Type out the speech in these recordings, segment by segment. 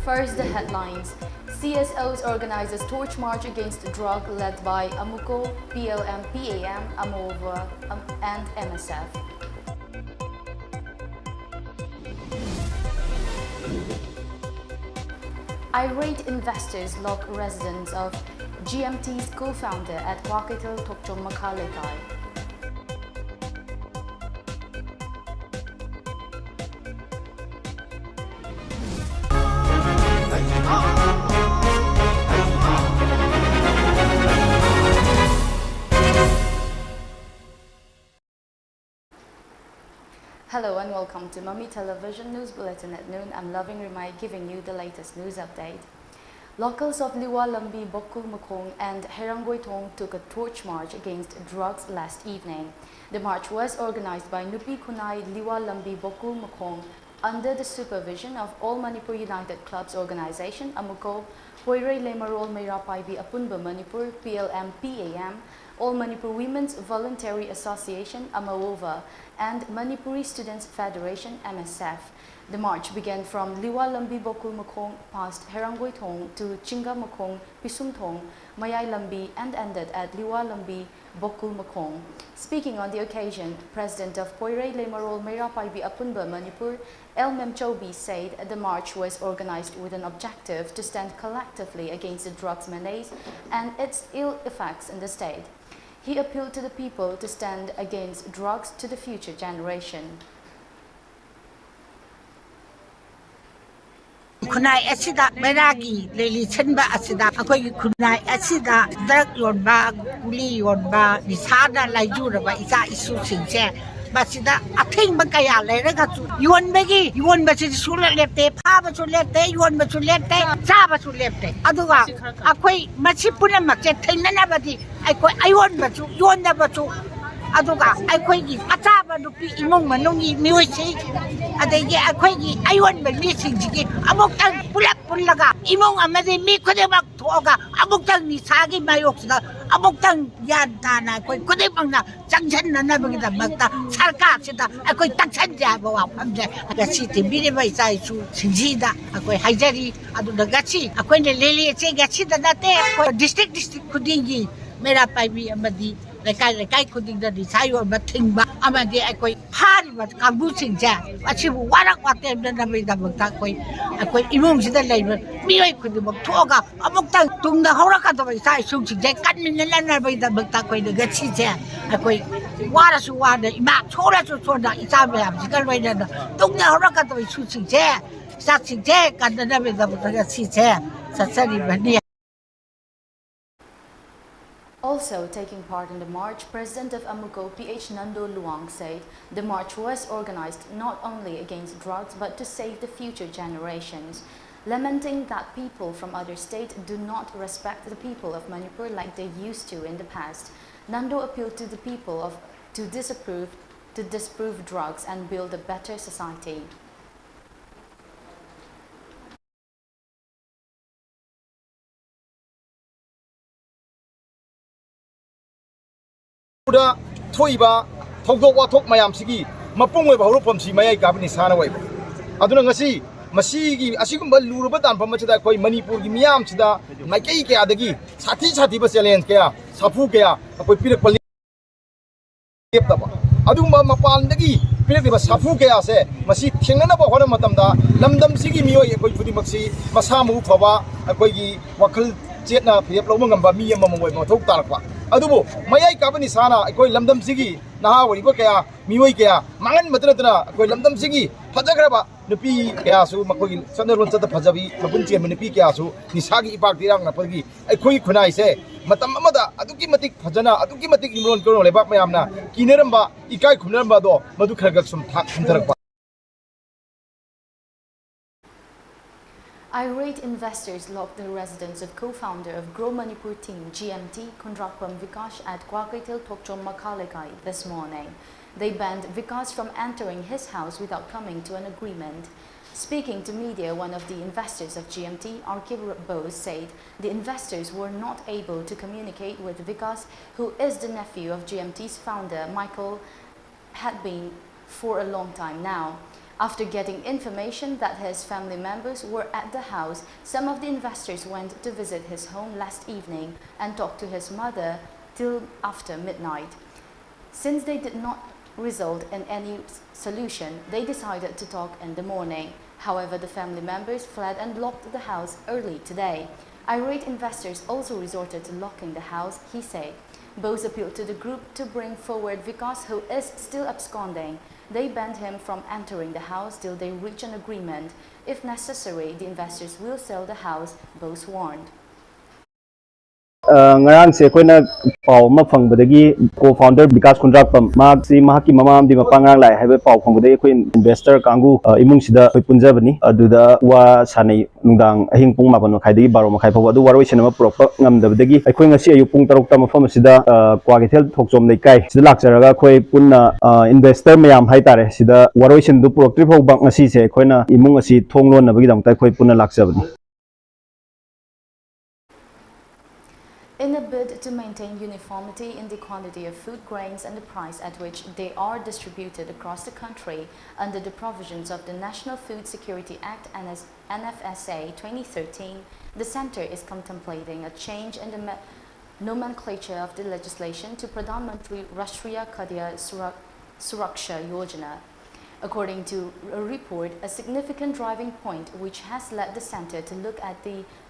First, the headlines. CSOs organizes torch march against drug led by AMUCO, PLM, PAM, AMOVA, and MSF. Irate investors lock residence of GMT's co-founder at Wakitil Tokchom Makalekai. Hello and welcome to MAMI Television News Bulletin at noon. I'm Loving RIMAI giving you the latest news update. Locals of Liwa Lambi, Bokul Mukong and Herangoi Thong took a torch march against drugs last evening. The march was organized by Nupi Kunai Liwa Lambi, Bokul Mukong under the supervision of All Manipur United Clubs Organization, AMUCO, Poirei Lemarol Meirapaibi Apunba Manipur, PLM, PAM, All Manipur Women's Voluntary Association, AMAOVA, and Manipuri Students Federation, MSF. The march began from Liwa Lambi Bokul Mukong past Herangoi Thong to Chinga Mukong, Pisum Thong, Mayai Lambi, and ended at Liwa Lambi Bokul Mukong. Speaking on the occasion, President of Poirei Lemarol Meirapaibi Apunba Manipur, El Memchobi, said the march was organized with an objective to stand collectively against the drugs menace and its ill effects in the state. He appealed to the people to stand against drugs to the future generation. Kunai asida meragi leli chenba asida akoi kunai asida drug yonba kuli yonba nisada laiju raba isa isu singse basida athing ba kaya leiraga chu yonba chi sula lepte phaba chu lepte yonba chu lepte chaba chu lepte aduga akoi machi puna makche thainana badi akoi ayonba chu yonba chu aduga akoi gi achaba nupi imong manungi miwisi adegi akoi gi ayonba mi singjigi amoktan pulap pullaga imong amade mi khodemak thoga amoktan ni sagi mayoksda amoktan yan tana koi khodemakna changchan nana bagida makta sarkar sida akoi takchan ja bawa phamje gachi timbire bai sai su singjida akoi haijari aduda gachi akoi ne lele che gachi da date district khudingi mera paibi amadi lekai kuding da disayo bathingba amadi akoi phari ba kambu singja achibu warak watem da nabai da bakta akoi imong sida leiba mioi khudibak thoga amukta tungda horaka da bai sai sung singja kanmin na bai da bakta akoi da gachi je akoi warasu wada ima chora chu chora isa ba am sikal bai da tungda horaka da bai su singja sa singja kan da bai da bakta gachi je satsari bani. Also taking part in the march, President of AMUCO, PH Nando Luang, said the march was organized not only against drugs but to save the future generations, lamenting that people from other states do not respect the people of Manipur like they used to in the past. Nando appealed to the people to disprove drugs and build a better society. Thoiba thokdok wathok mayam sigi mapung we bahuru pamsi mayai kabni sana wai aduna ngasi masigi asigumba lurba dan pamachida koi Manipur gi miyam sida maikei ke adagi sathi ba challenge kaya sapu kaya koi pirak pali taba aduma mapan dagi pirak ba sapu kaya se masi thengnana ba hona matamda lamdam sigi miyoi koi phudi maksi masamu phaba koi gi wakal chetna phep lawma ngamba mi amam wai mathok talakwa adubo mayai kabani sana koi lamdam sigi naha wari ko kaya miwai kaya mangan matratna koi lamdam sigi phajagraba nupi kaya su makoi sandaron chata phajabi mapun chen nupi kaya su nisagi ipak tirang na pagi koi khunai se matam amada aduki matik phajana aduki matik imron ko lebak mayamna kineramba ikai khumneramba do madu kharga sum thak thumtharak. Irate investors locked the residence of co-founder of Grow Manipur team GMT, Kundrakpam Vikas at Wakitil Tokchom Makalekai this morning. They banned Vikas from entering his house without coming to an agreement. Speaking to media, one of the investors of GMT, Arkib Bose, said the investors were not able to communicate with Vikas, who is the nephew of GMT's founder, Michael, had been for a long time now. After getting information that his family members were at the house, some of the investors went to visit his home last evening and talked to his mother till after midnight. Since they did not result in any solution, they decided to talk in the morning. However, the family members fled and locked the house early today. Irate investors also resorted to locking the house, he said. Both appealed to the group to bring forward Vikas, who is still absconding. They banned him from entering the house till they reach an agreement. If necessary, the investors will sell the house, both warned. ngarang se koina paw ma phangba co-founder Vikas Kundrakpam si mahaki mamam di mapangrang lai haibe paw phangba koi investor kangu imung sida koi punjabani aduda wa sanai nungdang ahing pung mapan makhai dagi baro makhai phawa adu waroi sinama proper ngamdabadagi aikoi ngasi ayu pung 6 ta mafam sida kwagithel thokchom leikai sida lakjaraga koi punna investor mayam haitare sida waroi sin du proktri phau bang ngasi se koina imung asi thonglon nabagi dangtai koi punna lakjabani. In a bid to maintain uniformity in the quantity of food grains and the price at which they are distributed across the country under the provisions of the National Food Security Act NFSA 2013, the Centre is contemplating a change in the nomenclature of the legislation to Pradhan Mantri Rashtriya Khadya Suraksha Yojana. According to a report, a significant driving point which has led the Centre to look at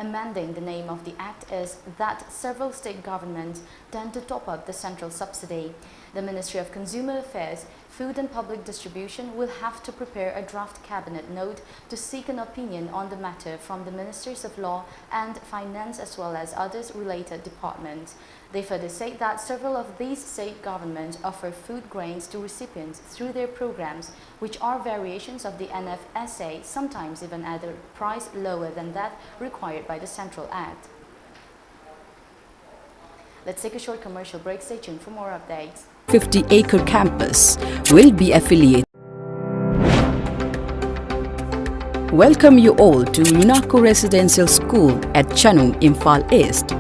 amending the name of the Act is that several state governments tend to top up the central subsidy. The Ministry of Consumer Affairs, Food and Public Distribution will have to prepare a draft cabinet note to seek an opinion on the matter from the Ministers of Law and Finance as well as others related departments. They further say that several of these state governments offer food grains to recipients through their programs, which are variations of the NFSA, sometimes even at a price lower than that required by the Central Act. Let's take a short commercial break. Stay tuned for more updates. 50-acre campus will be affiliated. Welcome you all to UNACO Residential School at Chanung, Imphal East.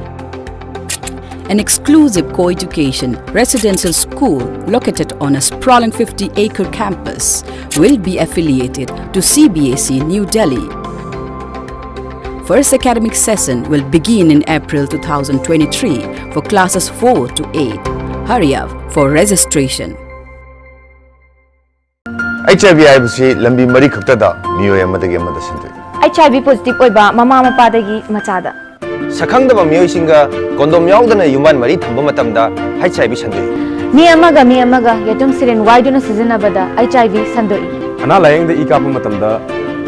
An exclusive co-education residential school located on a sprawling 50-acre campus will be affiliated to CBSE New Delhi. First academic session will begin in April 2023 for classes 4 to 8. Hurry up for registration. HIV IBC lambi mari khaktada miyoy amadagi amada sindoi. HIV positive oiba mama mapadagi machada. Sakhangdaba miyoy singa kondom yaudana yuman mari thamba matamda HIV sandoi. Mi amaga yatum siren waiduna sizinabada HIV sandoi. Ana layengda ikapa matamda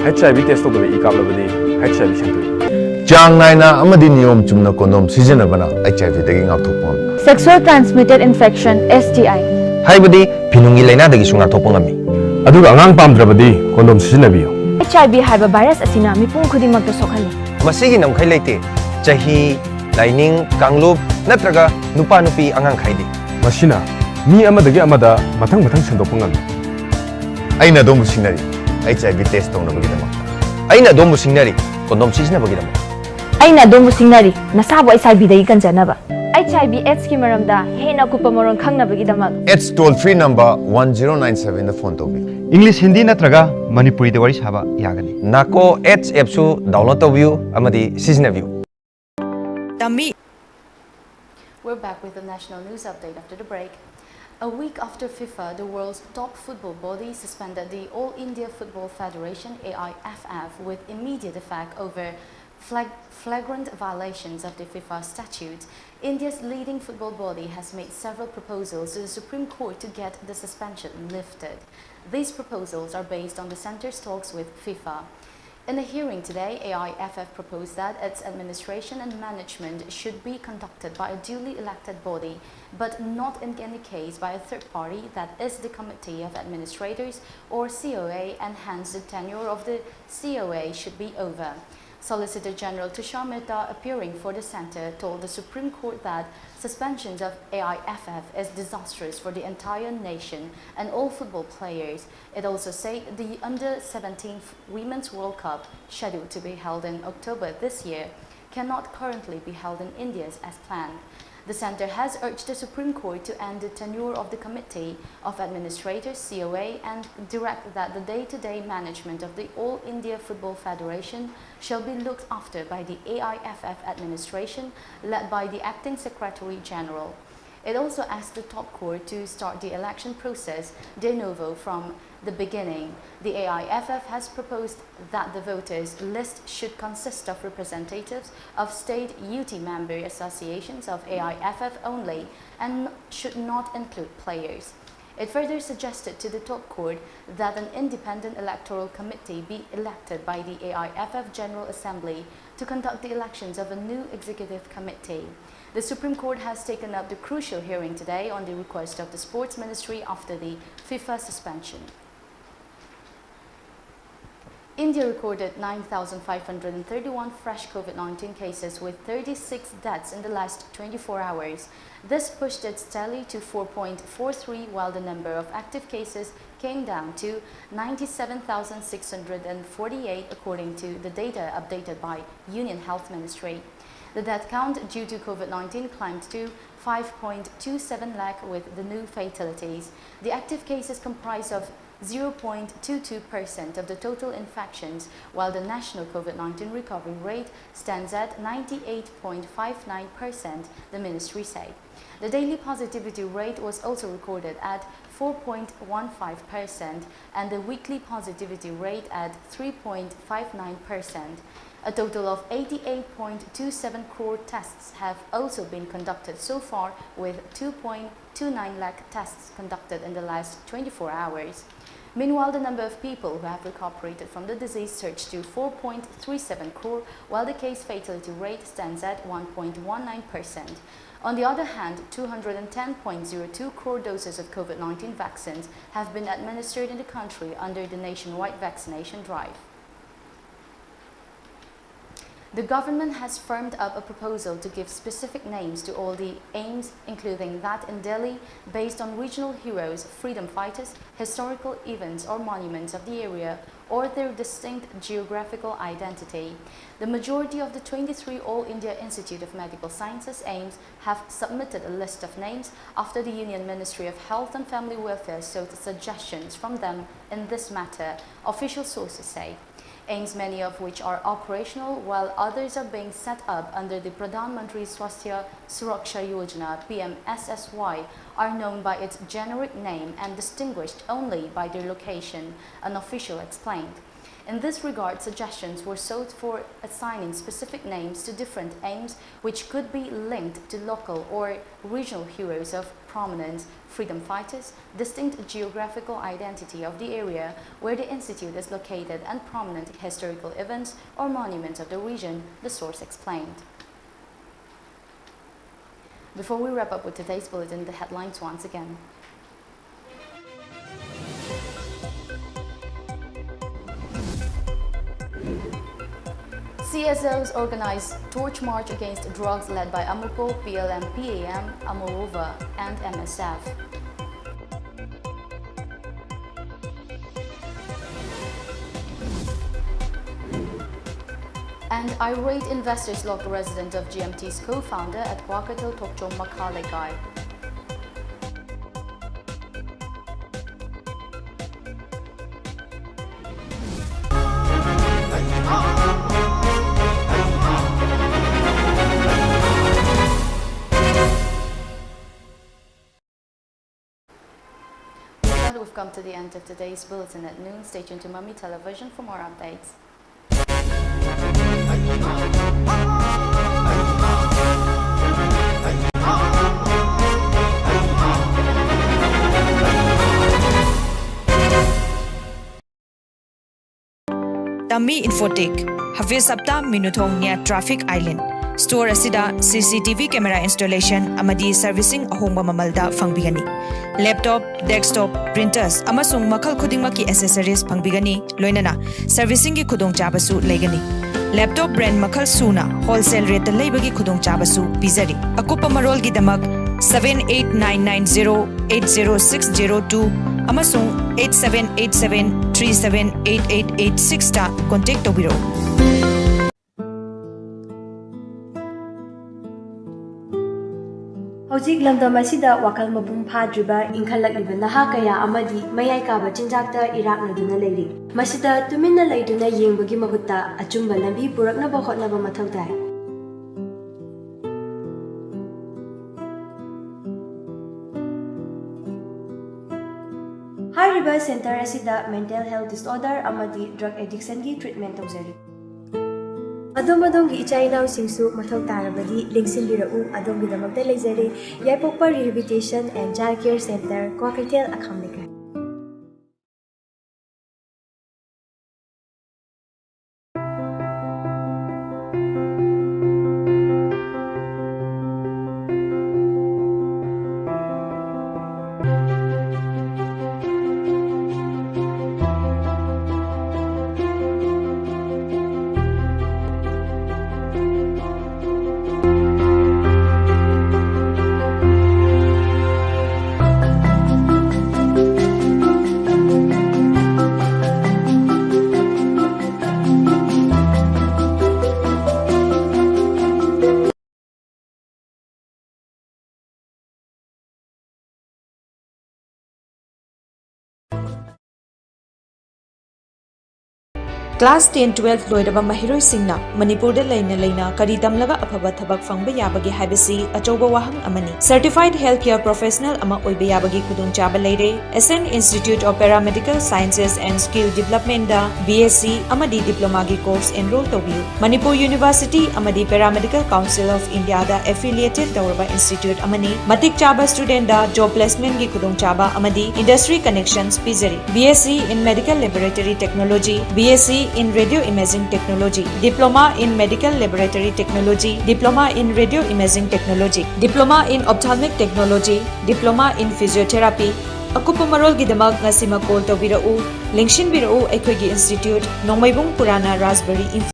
HIV test tobada ikaplabadi HIV sandoi. Chang naina amadi niyom chumna kondom sizinabana HIV dagi ngakthokpam. Sexual transmitted infection STI. Haibadi pinungi laina dagi sunga thokpangami. Aduga angang pamdrabadi kondom sijinabiyo. HIV haiba virus asina mipung khudimagta sokhali. Masigi namkhai leite chahi laining kanglup natraga nupa nupi angang khaidi. Masina mi amadagi amada mathang sendopangami. Aina dombu singnari HIV test tongnabagidamata. Aina dombu singnari kondom sijinabagidamata. Aina domu singnari nasabu HIV dai kanjanaba. HIV AIDS ki maramda hena kupamorong khangnabagi damak. AIDS toll free number 1097 da phone tobi. English Hindi natraga Manipuri de wari saba yagani. Nako AIDS app su download tobiu amadi sijinabiu. We're back with the national news update after the break. A week after FIFA, the world's top football body, suspended the All India Football Federation AIFF with immediate effect over flagrant violations of the FIFA statute. India's leading football body has made several proposals to the Supreme Court to get the suspension lifted. These proposals are based on the centre's talks with FIFA. In a hearing today, AIFF proposed that its administration and management should be conducted by a duly elected body, but not in any case by a third party, that is the Committee of Administrators or COA, and hence the tenure of the COA should be over. Solicitor General Tushar Mehta, appearing for the centre, told the Supreme Court that suspensions of AIFF is disastrous for the entire nation and all football players. It also said the Under-17 Women's World Cup, scheduled to be held in October this year, cannot currently be held in India as planned. The Centre has urged the Supreme Court to end the tenure of the Committee of Administrators (COA) and direct that the day-to-day management of the All India Football Federation shall be looked after by the AIFF administration led by the Acting Secretary General. It also asked the top court to start the election process de novo from the beginning. The AIFF has proposed that the voters list should consist of representatives of state UT member associations of AIFF only and should not include players. It further suggested to the top court that an independent electoral committee be elected by the AIFF General Assembly to conduct the elections of a new executive committee. The Supreme Court has taken up the crucial hearing today on the request of the Sports Ministry after the FIFA suspension. India recorded 9,531 fresh COVID-19 cases with 36 deaths in the last 24 hours. This pushed its tally to 4.43, while the number of active cases came down to 97,648 according to the data updated by Union Health Ministry. The death count due to COVID-19 climbed to 5.27 lakh with the new fatalities. The active cases comprise of 0.22% of the total infections, while the national COVID-19 recovery rate stands at 98.59%, the ministry said. The daily positivity rate was also recorded at 4.15% and the weekly positivity rate at 3.59%. A total of 88.27 crore tests have also been conducted so far, with 2.29 lakh tests conducted in the last 24 hours. Meanwhile, the number of people who have recuperated from the disease surged to 4.37 crore, while the case fatality rate stands at 1.19%. On the other hand, 210.02 crore doses of COVID-19 vaccines have been administered in the country under the nationwide vaccination drive. The government has firmed up a proposal to give specific names to all the aims, including that in Delhi, based on regional heroes, freedom fighters, historical events or monuments of the area, or their distinct geographical identity. The majority of the 23 All India Institute of Medical Sciences aims have submitted a list of names after the Union Ministry of Health and Family Welfare sought suggestions from them in this matter, official sources say. Aims, many of which are operational, while others are being set up under the Pradhan Mantri Swasthya Suraksha Yojana (PMSSY), are known by its generic name and distinguished only by their location, an official explained. In this regard, suggestions were sought for assigning specific names to different aims which could be linked to local or regional heroes of prominence, freedom fighters, distinct geographical identity of the area where the institute is located, and prominent historical events or monuments of the region, the source explained. Before we wrap up with today's bulletin, the headlines once again. CSOs organized torch march against drugs led by AMUPO, PLM, PAM, AMOVA and MSF. And irate investors locked a resident of GMT's co-founder at Kwakato Tokcho Makhalekai. We've come to the end of today's bulletin at noon. Stay tuned to MAMI Television for more updates. Tami Infotech, Hafiz Sapta Minuthong near Traffic Island. Store asida CCTV camera installation amadi servicing ahongba mamalda fangbigani. Laptop, desktop, printers amasung makhal khudingmaki accessories fangbigani loinana servicing gi khudong chabasu legani. Laptop brand makhal suna wholesale rate leibagi khudong chabasu bizari. Akupa marol gi damak 788990806002 amasung 8787378886 ta contact tobiro. Hojik lamdam asida wakal mapung phadriba inkhalakliba naha kaya amadi mayai kaba chinjakta iraknaduna leiri. Masida tuminna leiduna yengbagi mahutta achumba lambi puraknaba hotnaba mathau tai. Hariba center asida mental health disorder amadi drug addiction gi treatment tawjari. Adom-adom gi ichai nau singsu mathau tarabadi lingsinbirau adom gi damakta leizari Yaipokpa Rehabilitation and Child Care Center Kwakaitel Akhamnika. Class 10-12 loiraba mahiroi singna Manipur da leina kari damlaga afaba thabak fangba yabagi habisi achoba wahang amani certified healthcare professional ama oiba yabagi khudung chaba leire SN Institute of Paramedical Sciences and Skill Development da BSc amadi diploma gi course enroll tobiu Manipur University amadi Paramedical Council of India da affiliated tawraba institute amani matik chaba student da job placement gi khudung chaba amadi industry connections pizari BSc in Medical Laboratory Technology BSc in Radio Imaging Technology, Diploma in Medical Laboratory Technology, Diploma in Radio Imaging Technology, Diploma in Ophthalmic Technology, Diploma in Physiotherapy. Akupa marol gidamak nga sima call tawbirau, lingshin birau aikhoigi institute, Nongmaibung Purana Raspberry